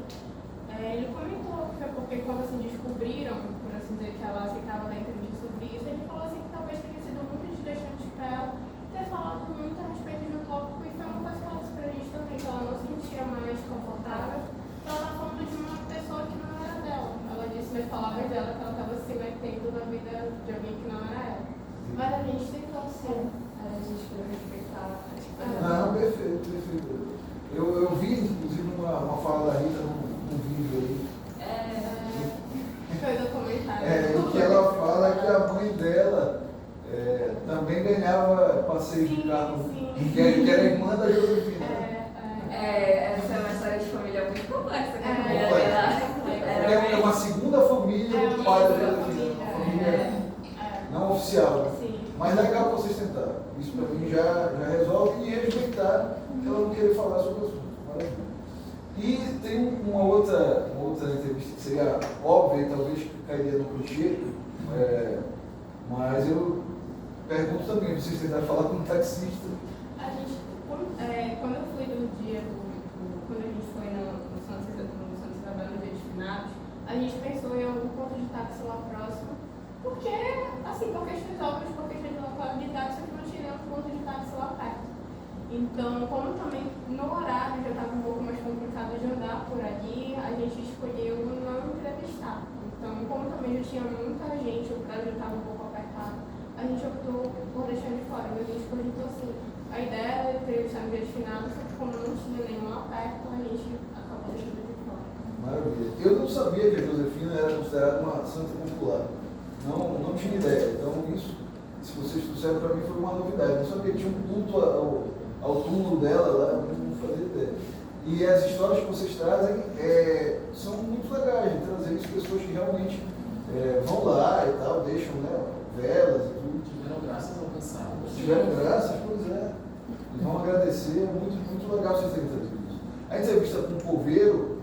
Speaker 1: ele comentou que foi porque quando assim, descobriram, por assim dizer, que ela aceitava dar entrevista sobre isso, ele falou assim que talvez tenha sido muito desleixante para ela ter falado muito a respeito de um tópico, e foi uma coisa que ela disse pra gente também, que ela não se sentia mais confortável, porque ela estava falando de uma pessoa que não era dela. Ela disse nas palavras dela que ela estava se metendo na vida de alguém que não era ela. Mas a gente tentou sim, a gente queria respeitar.
Speaker 9: Não, perfeito. Eu vi, inclusive, uma fala da Rita num vídeo aí.
Speaker 1: Foi documentário.
Speaker 9: Em que ela fala que a mãe dela também ganhava passeio de carro, que era irmã da Josefina.
Speaker 2: Essa é uma história de família muito complexa.
Speaker 9: É uma segunda família do pai da Josefina, uma família não oficial. Mas é legal vocês tentaram. Isso para mim já resolve, e respeitar ela não querer falar sobre o assunto. Maravilha. E tem uma outra entrevista que seria óbvia e talvez cairia no clichê, mas eu pergunto também, vocês tentaram falar com um taxista?
Speaker 1: A gente, quando eu fui no dia quando a gente foi no Santa Isabel, no dia de finados, a gente pensou em algum ponto de táxi lá próximo, porque, assim, por questões óbvias, por questões de localidade, só que não tinha nenhum ponto de táxi lá perto. Então, como também no horário já estava um pouco mais complicado de andar por ali, a gente escolheu não entrevistar. Então, como também já tinha muita gente, o prédio estava um pouco apertado, a gente optou por deixar de fora. Mas a gente cogitou assim, a ideia era entrevistar no dia de final, só que como não tinha nenhum lá perto, a gente acabou deixando de fora.
Speaker 9: Maravilha. Eu não sabia que a Josefina era considerada uma santa popular. Não tinha ideia. Então, isso, se vocês trouxeram para mim, foi uma novidade. Eu não sabia que tinha um culto ao túmulo dela lá, eu não fazia ideia. E as histórias que vocês trazem são muito legais, de trazer isso, pessoas que realmente vão lá e tal, deixam, né, velas e tudo.
Speaker 8: Tiveram graças alcançadas.
Speaker 9: Tiveram graças, pois é. Eles vão agradecer, é muito, muito legal vocês terem trazido isso. A entrevista com o Coveiro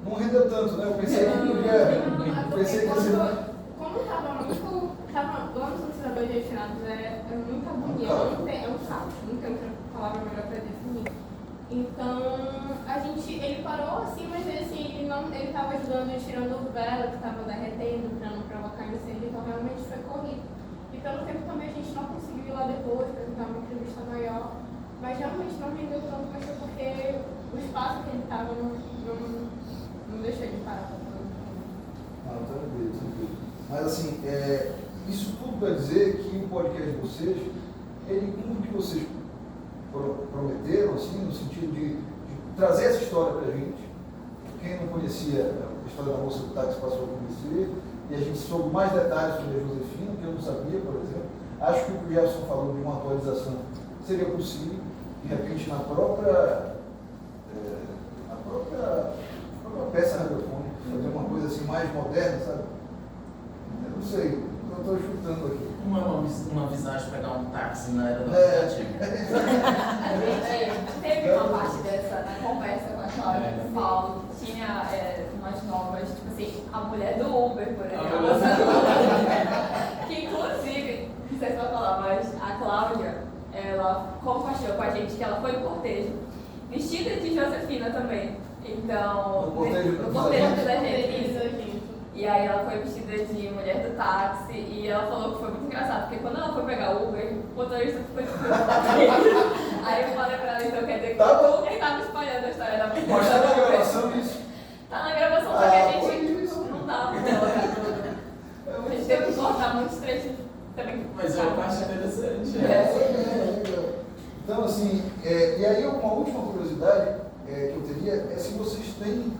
Speaker 9: não rendeu tanto, né? Eu pensei que podia. Pensei que ia ser.
Speaker 1: Como estava muito. Lá no Santos Isabel de Destinados é muito agonia, é um caos, não tem outra palavra melhor para definir. Então, ele parou assim, mas ele estava ajudando, tirando vela que estava derretendo para não provocar incêndio, então realmente foi corrido. E pelo tempo também a gente não conseguiu ir lá depois para tentar uma entrevista maior, mas realmente não rendeu tanto, mas foi porque o espaço que ele estava não deixou ele parar.
Speaker 9: Tranquilo. Mas assim, isso tudo para dizer que o podcast de vocês, ele cumpre o que vocês prometeram, assim, no sentido de trazer essa história para a gente. Quem não conhecia a história da moça do táxi passou a conhecer, e a gente soube mais detalhes sobre a Josefina, que eu não sabia, por exemplo. Acho que o que o Gerson falou de uma atualização seria possível, de repente na própria peça radiofônica, fazer uma coisa assim mais moderna, sabe? Eu não sei, eu estou chutando aqui.
Speaker 8: Como é uma visagem pegar um táxi na era da aplicativo?
Speaker 2: Teve uma parte dessa na conversa com a Cláudia do Paulo, que tinha umas novas, tipo assim, a mulher do Uber, por exemplo. Que inclusive, não sei se vai falar, mas a Cláudia, ela compartilhou com a gente que ela foi no cortejo, vestida de Josefina também. Então, no cortejo da gente. E aí ela foi vestida de mulher do táxi e ela falou que foi muito engraçado, porque quando ela foi pegar o Uber, o motorista foi Aí eu falei pra ela, então quer dizer que o Uber estava espalhando a história da mulher.
Speaker 9: Mas tá na gravação isso?
Speaker 2: Tá na gravação, só que a gente não dava pra colocar tudo. A gente teve que cortar muitos trechos também.
Speaker 8: Mas é uma parte interessante.
Speaker 9: Então assim, e aí uma última curiosidade que eu teria é se vocês têm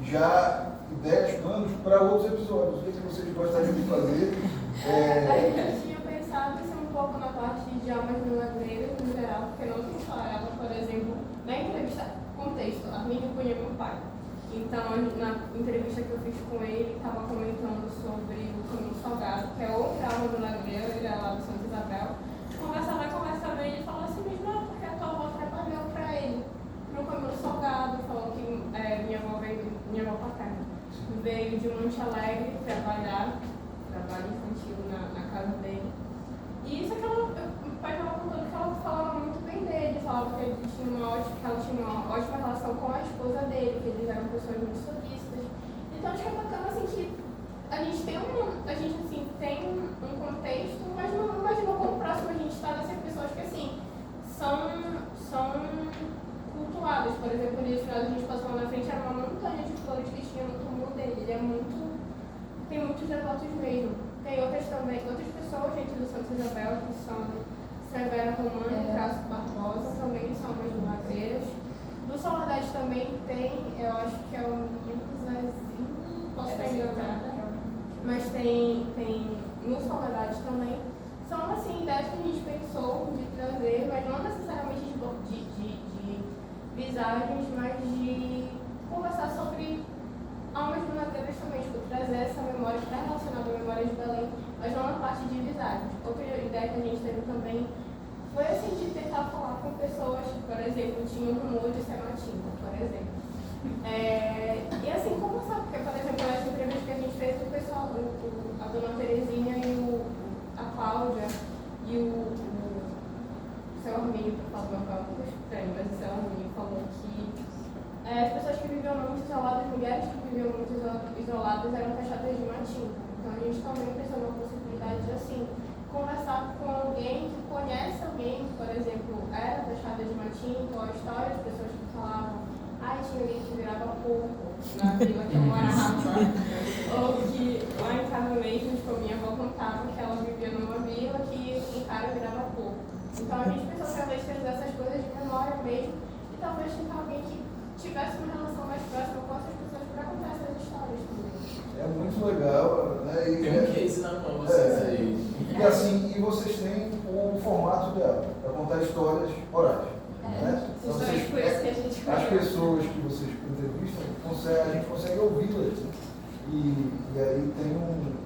Speaker 9: já ideias, planos para outros episódios. O que vocês gostariam de fazer?
Speaker 1: Eu tinha pensado em ser um pouco na parte de almas milagreiras no geral, porque não se falava, por exemplo, na entrevista, contexto, Arminio Cunha é meu pai. Então, na entrevista que eu fiz com ele, estava comentando sobre o Caminho Salgado, que é outra alma milagreira, ele é lá do Santa Isabel. Conversa bem, ele falou assim mesmo, porque a tua avó trabalhou para ele no Caminho Salgado, falou que minha avó paterna veio de Monte Alegre trabalho infantil na casa dele. E isso que o pai estava contando que ela falava muito bem dele, falava que ela tinha uma ótima relação com a esposa dele, que eles eram pessoas muito solícitas. Então acho que é bacana assim que a gente tem um contexto, mas não imaginou como próximo a gente está dessas pessoas que assim são cultuadas. Por exemplo, ali a gente passou lá na frente, era uma montanha de flores que tinha no túmulo dele. Ele tem muitos devotos mesmo. Tem outras pessoas, gente do Santa Isabel, que são Severa Romana e Cássio Barbosa, também são umas milagreiras. Do Soledade também tem, eu acho que é o Zezinho, posso estar enganada, mas tem no Soledade também. São assim, ideias que a gente pensou de trazer, mas não necessariamente de visagens, mas de conversar sobre almas milagreiras também, tipo, trazer essa memória que está relacionada à memória de Belém, mas não na parte de visagens. Outra ideia que a gente teve também foi assim, de tentar falar com pessoas que, por exemplo, tinham rumor de ser matinta, por exemplo. E assim, como sabe, porque, por exemplo, nessa entrevista que a gente fez, o pessoal, a dona Terezinha e a Cláudia e o seu Arminio, por favor, meu pai é um pouco estranho, mas o seu Arminio falou que as pessoas que viviam muito isoladas, mulheres que viviam muito isoladas, eram taxadas de matinta. Então a gente também pensou na possibilidade de, assim, conversar com alguém que conhece alguém que, por exemplo, era taxada de matinta, ou a história de pessoas que falavam, tinha alguém que virava porco na vila que eu morava, ou que lá em casa mesmo, tipo, a minha avó contava que ela vivia numa vila que em cara virava porco. Então a gente pensou talvez trazer essas coisas de memória mesmo, e talvez tentar alguém que tivesse uma relação mais próxima com essas pessoas para contar essas histórias também.
Speaker 9: É muito legal, né?
Speaker 8: Tem um case na mão, vocês aí.
Speaker 9: E assim, vocês têm um formato ideal para contar histórias orais. Então,
Speaker 2: Justamente por isso que a gente
Speaker 9: as pessoas que vocês entrevistam, a gente consegue ouvi-las. Né? E aí tem um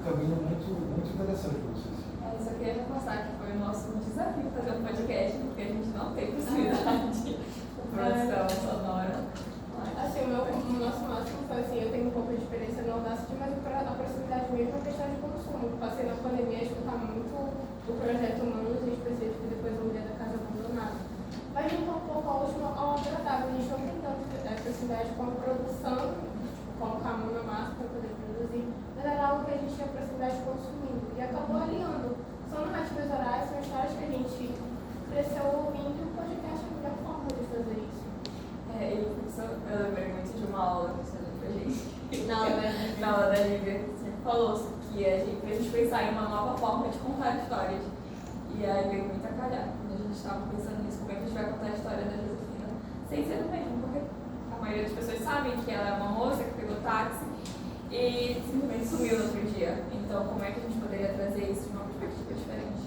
Speaker 9: caminho muito interessante para vocês.
Speaker 2: Eu só queria reforçar que foi o nosso desafio fazer um podcast, porque a gente não tem possibilidade de produção sonora.
Speaker 1: Assim, o nosso máximo foi assim, eu tenho um pouco de experiência no Audacity, mas a proximidade mesmo é questão de consumo. Passei na pandemia a escutar muito o projeto Humanos, em específico, e depois o Mulher da Casa Abandonada. Mas juntou um pouco ao último ao agradável. A gente não tem tanto proximidade com a produção, tipo, colocar a mão na massa para poder produzir, mas era algo que a gente tinha proximidade consumindo. E acabou aliando. São narrativas orais, são histórias que a gente cresceu ouvindo, e o podcast é a melhor forma de fazer isso.
Speaker 2: Eu lembrei muito de uma aula que você deu pra gente.
Speaker 1: Na
Speaker 2: aula da Lívia, que falou que a gente pensar em uma nova forma de contar histórias. E aí veio muito a calhar. Quando a gente estava pensando nisso, como é que a gente vai contar a história da Josefina sem ser do mesmo, porque a maioria das pessoas sabem que ela é uma moça que pegou táxi e simplesmente sumiu no outro dia. Então, como é que a gente poderia trazer isso de uma perspectiva diferente?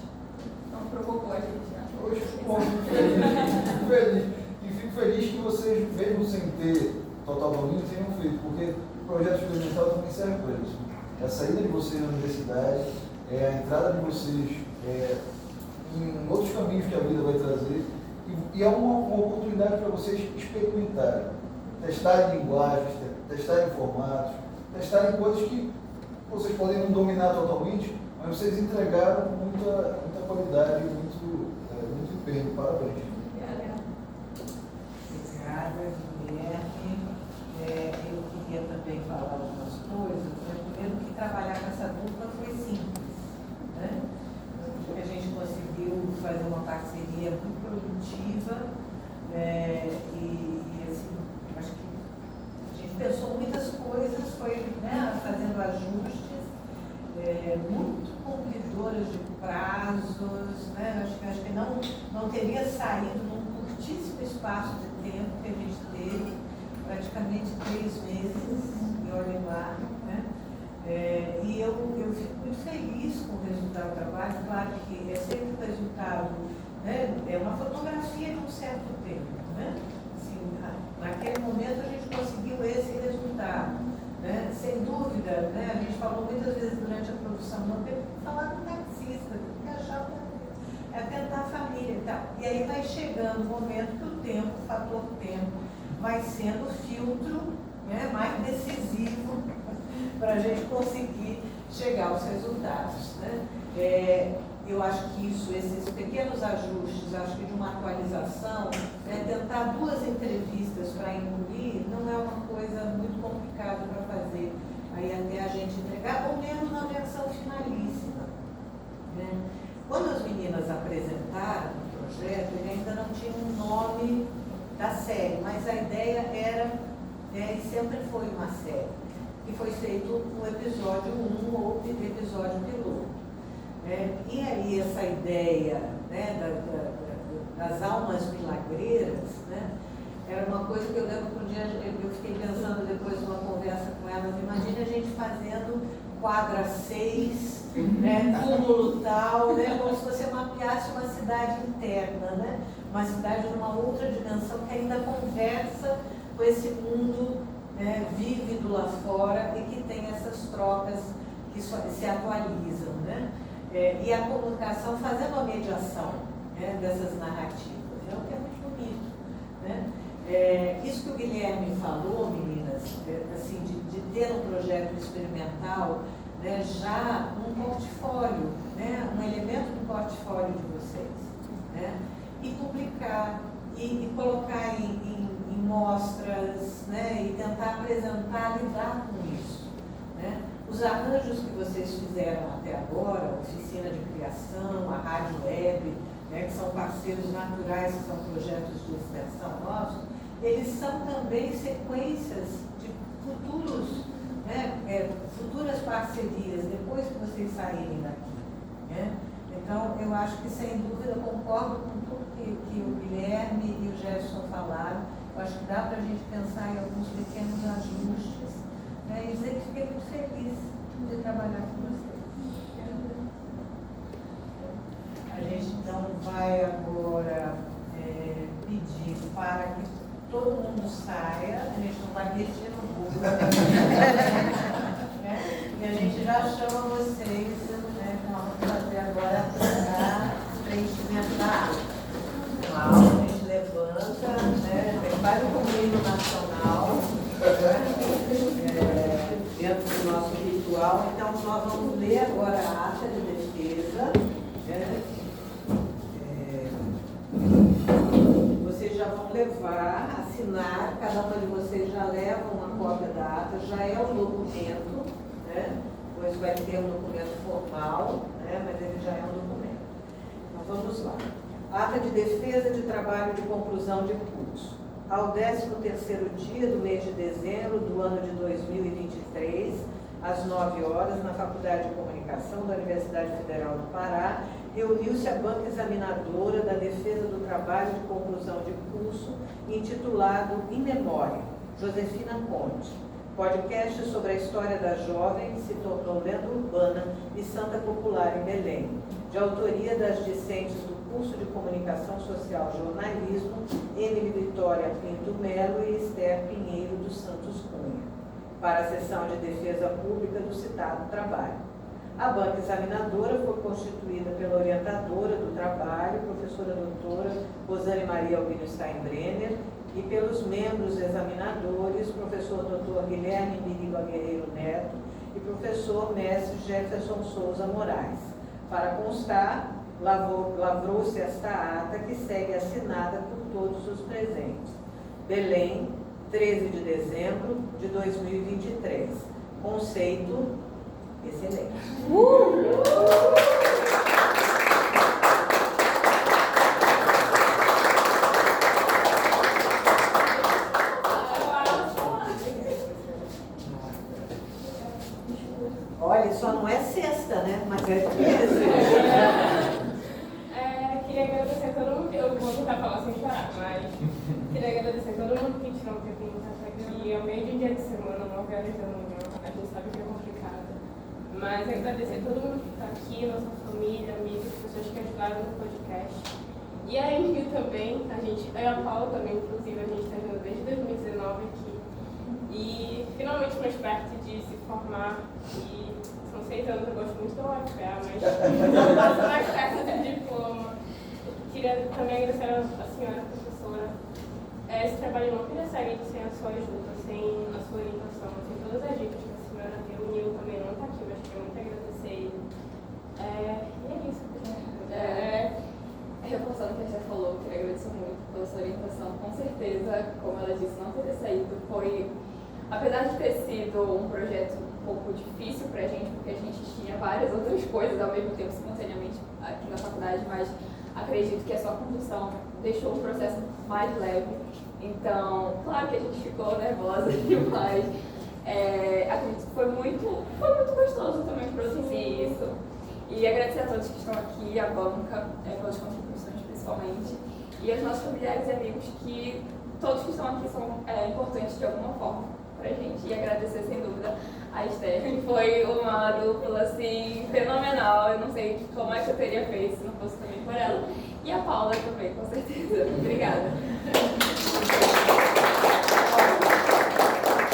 Speaker 2: Então, provocou a gente, né?
Speaker 9: Hoje, bom, fico feliz. E fico feliz que vocês, mesmo sem ter total domínio, tenham feito, porque o projeto experimental também serve para isso. É a saída de vocês da universidade, é a entrada de vocês em outros caminhos que a vida vai trazer, e é uma oportunidade para vocês experimentarem, testarem linguagens, testarem formatos, testarem coisas que vocês podem não dominar totalmente, mas vocês entregaram com muita qualidade, muito empenho. Parabéns.
Speaker 7: Obrigada, Guilherme. Eu queria também falar algumas coisas. Primeiro que trabalhar com essa dupla foi simples, né? Porque a gente conseguiu fazer uma parceria muito produtiva e assim, acho que a gente pensou muitas coisas, foi, né, fazendo ajustes muito cumpridores de prazos, né? Acho que não teria saído num curtíssimo espaço de tempo que a gente teve, praticamente 3 meses, e olha lá, né? E eu fico muito feliz com o resultado do trabalho. Claro que é sempre o resultado, né? É uma fotografia de um certo tempo, né? Assim, naquele momento a gente conseguiu esse resultado, né? Sem dúvida, né? A gente falou muitas vezes durante a produção, não tem que falar do taxista, tem que achar é tentar a família e tal. E aí vai chegando o momento que o tempo, o fator tempo, vai sendo o filtro, né, mais decisivo para a gente conseguir chegar aos resultados, né? Eu acho que esses pequenos ajustes, acho que de uma atualização, né, tentar 2 entrevistas para engolir, não é uma coisa muito complicada para fazer, aí até a gente entregar, ou mesmo na versão finalíssima, né? Quando as meninas apresentaram o projeto, ele ainda não tinha um nome da série, mas a ideia era, e sempre foi uma série, que foi feito no episódio 1 ou episódio piloto. E aí essa ideia, né, das almas milagreiras, né, era uma coisa que eu lembro que um dia eu fiquei pensando depois de uma conversa com elas, imagine a gente fazendo quadra 6, né, túmulo tal, né, como se você mapeasse uma cidade interna, né, uma cidade numa outra dimensão que ainda conversa com esse mundo, né, vívido lá fora e que tem essas trocas que se atualizam, né, e a comunicação fazendo a mediação, né, dessas narrativas, é o que é muito bonito, né. Isso que o Guilherme falou, meninas, assim, de ter um projeto experimental, né, já um portfólio, né, um elemento do portfólio de vocês, né, e publicar, e colocar em mostras, né, e tentar apresentar, lidar com isso, né. Os arranjos que vocês fizeram até agora, a oficina de criação, a rádio web, né, que são parceiros naturais, que são projetos de extensão nossos, eles são também sequências de futuros, né, futuras parcerias, depois que vocês saírem daqui, né? Então, eu acho que, sem dúvida, concordo com tudo que o Guilherme e o Gerson falaram. Eu acho que dá para a gente pensar em alguns pequenos ajustes, né, e dizer que fiquei muito feliz de trabalhar com vocês. A gente, então, vai agora pedir todo mundo saia, a gente não vai mexer no Google. E a gente já chama vocês, né, que nós vamos fazer agora o preenchimento da ata. A gente levanta, né, faz o convênio nacional dentro do nosso ritual. Então, nós vamos ler agora a ata de defesa. Vocês já vão levar, assinar, cada uma de vocês já leva uma cópia da ata, já é um documento, né? Pois vai ter um documento formal, né? Mas ele já é um documento. Então, vamos lá. Ata de defesa de trabalho de conclusão de curso. Ao 13º dia do mês de dezembro do ano de 2023, às 9 horas, na Faculdade de Comunicação da Universidade Federal do Pará, reuniu-se a banca examinadora da defesa do trabalho de conclusão de curso, intitulado In Memória, Josefina Conte, podcast sobre a história da jovem que se tornou lenda urbana e santa popular em Belém, de autoria das discentes do curso de Comunicação Social e Jornalismo, Emily Vitória Pinto Melo e Esther Pinheiro dos Santos Cunha, para a sessão de defesa pública do citado trabalho. A banca examinadora foi constituída pela orientadora do trabalho, professora doutora Rosane Maria Albino Steinbrenner, e pelos membros examinadores, professor doutor Guilherme Miriba Guerreiro Neto e professor mestre Jefferson Souza Moraes. Para constar, lavrou-se esta ata que segue assinada por todos os presentes. Belém, 13 de dezembro de 2023. Conceito excelente. Olha, só não é sexta, né? Mas é
Speaker 1: queria agradecer a todo mundo, eu vou tentar falar sem chorar, mas queria agradecer a todo mundo que tirou um tempinho para estar aqui, ao meio de dia de semana, 9 horas da manhã, a gente sabe que é complicado, mas agradecer a todo mundo que está aqui, nossa família, amigos, pessoas que ajudaram no podcast, e a Emily também, eu e a Paula também, inclusive, a gente está junto desde 2019 aqui, e finalmente mais perto de se formar, e são 6 anos, eu gosto muito da UFPA, mas não passo mais perto do diploma. Queria também agradecer a senhora professora. Esse trabalho não teria saído sem a sua ajuda, sem a sua orientação, sem todas as dicas que a senhora deu. O Nil também não está aqui, mas queria muito agradecer ele. E é isso.
Speaker 2: Reforçando o que a gente falou, queria agradecer muito pela sua orientação. Com certeza, como ela disse, não teria saído. Foi, apesar de ter sido um projeto um pouco difícil para a gente, porque a gente tinha várias outras coisas ao mesmo tempo, simultaneamente, aqui na faculdade, mas acredito que a sua condução deixou o processo mais leve. Então, claro que a gente ficou nervosa demais. Acredito que foi muito gostoso também produzir isso. E agradecer a todos que estão aqui, a banca, pelas contribuições principalmente, e aos nossos familiares e amigos, que todos que estão aqui são importantes de alguma forma pra gente. E agradecer sem dúvida a Esther, que foi uma dupla assim fenomenal. Eu não sei como é que eu teria feito se não fosse também por ela. E a Paula também, com certeza. Obrigada.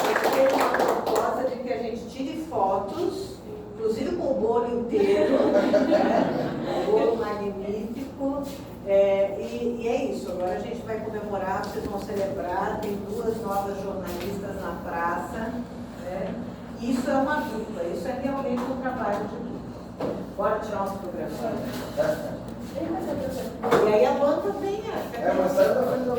Speaker 7: Eu tenho uma proposta de que a gente tire fotos, inclusive com o bolo inteiro, né? Um bolo magnífico. E é isso, agora a gente vai comemorar, vocês vão celebrar, tem 2 novas jornalistas na praça, né? Isso é uma dupla, isso é realmente um trabalho de dupla. Bora tirar uns programas. E aí a banca vem,
Speaker 9: mas sai da frente da